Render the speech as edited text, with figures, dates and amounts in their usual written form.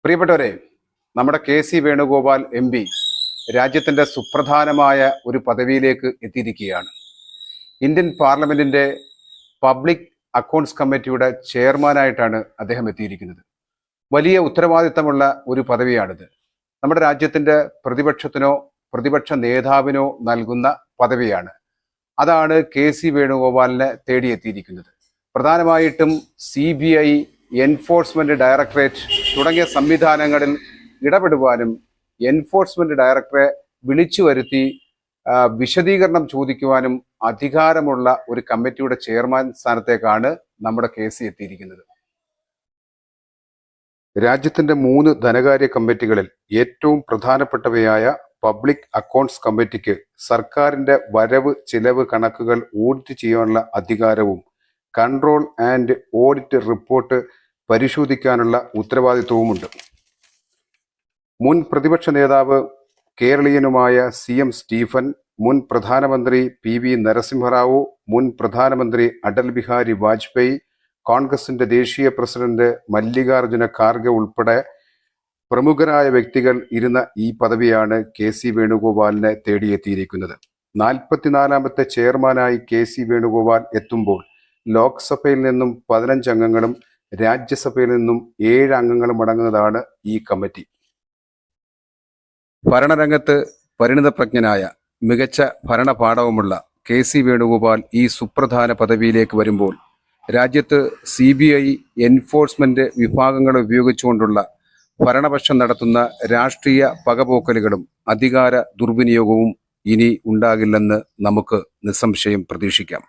പ്രിയപ്പെട്ടവരെ, നമ്മുടെ K C. Venugopal MP രാജ്യത്തിൻ്റെ സുപ്രധാനമായ ഒരു പദവിയിലേക്ക് എത്തിയിരിക്കുകയാണ്. ഇന്ത്യൻ പാർലമെൻറ്റിൻ്റെ പബ്ലിക് അക്കൗണ്ട്സ് കമ്മിറ്റിയുടെ ചെയർമാനായിട്ടാണ് അദ്ദേഹം എത്തിയിരിക്കുന്നത്. വലിയ ഉത്തരവാദിത്തമുള്ള ഒരു പദവിയാണിത്. നമ്മുടെ രാജ്യത്തിൻ്റെ പ്രതിപക്ഷത്തിനോ പ്രതിപക്ഷ നേതാവിനോ നൽകുന്ന പദവിയാണ്. അതാണ് കെ.സി. വേണുഗോപാലിനെ തേടിയെത്തിയിരിക്കുന്നത്. പ്രധാനമായിട്ടും CBI, എൻഫോഴ്സ്മെന്റ് ഡയറക്ടറേറ്റ് തുടങ്ങിയ സംവിധാനങ്ങളിൽ ഇടപെടുവാനും എൻഫോഴ്സ്മെന്റ് ഡയറക്ടറെ വിളിച്ചു വരുത്തി വിശദീകരണം ചോദിക്കുവാനും അധികാരമുള്ള ഒരു കമ്മിറ്റിയുടെ ചെയർമാൻ സ്ഥാനത്തേക്കാണ് നമ്മുടെ കെ.സി. എത്തിയിരിക്കുന്നത്. രാജ്യത്തിന്റെ 3 ധനകാര്യ കമ്മിറ്റികളിൽ ഏറ്റവും പ്രധാനപ്പെട്ടവയായ പബ്ലിക് അക്കൗണ്ട്സ് കമ്മിറ്റിക്ക് സർക്കാരിന്റെ വരവ് ചിലവ് കണക്കുകൾ ഓഡിറ്റ് ചെയ്യാനുള്ള അധികാരവും കൺട്രോൾ ആൻഡ് ഓഡിറ്റ് റിപ്പോർട്ട് പരിശോധിക്കാനുള്ള ഉത്തരവാദിത്വവുമുണ്ട്. മുൻ പ്രതിപക്ഷ നേതാവ് കേരളീയനുമായ CM സ്റ്റീഫൻ, മുൻ പ്രധാനമന്ത്രി PV നരസിംഹറാവു, മുൻ പ്രധാനമന്ത്രി അടൽ ബിഹാരി വാജ്പേയി, കോൺഗ്രസിന്റെ ദേശീയ പ്രസിഡന്റ് മല്ലികാർജുന ഖാർഗെ ഉൾപ്പെടെ പ്രമുഖരായ വ്യക്തികൾ ഇരുന്ന ഈ പദവിയാണ് കെ.സി. വേണുഗോപാലിനെ തേടിയെത്തിയിരിക്കുന്നത്. 44ാമത്തെ ചെയർമാനായി കെ.സി. വേണുഗോപാൽ എത്തുമ്പോൾ ലോക്സഭയിൽ നിന്നും 15 അംഗങ്ങളും രാജ്യസഭയിൽ നിന്നും 7 അംഗങ്ങളും അടങ്ങുന്നതാണ് ഈ കമ്മിറ്റി. ഭരണരംഗത്ത് പരിണിതപ്രജ്ഞനായ മികച്ച ഭരണപാഠവുമുള്ള കെ.സി. വേണുഗോപാൽ ഈ സുപ്രധാന പദവിയിലേക്ക് വരുമ്പോൾ രാജ്യത്ത് CBI, എൻഫോഴ്സ്മെന്റ് വിഭാഗങ്ങളെ ഉപയോഗിച്ചുകൊണ്ടുള്ള ഭരണപക്ഷം നടത്തുന്ന രാഷ്ട്രീയ പകപോക്കലുകളും അധികാര ദുർവിനിയോഗവും ഇനി ഉണ്ടാകില്ലെന്ന് നമുക്ക് നിസ്സംശയം പ്രതീക്ഷിക്കാം.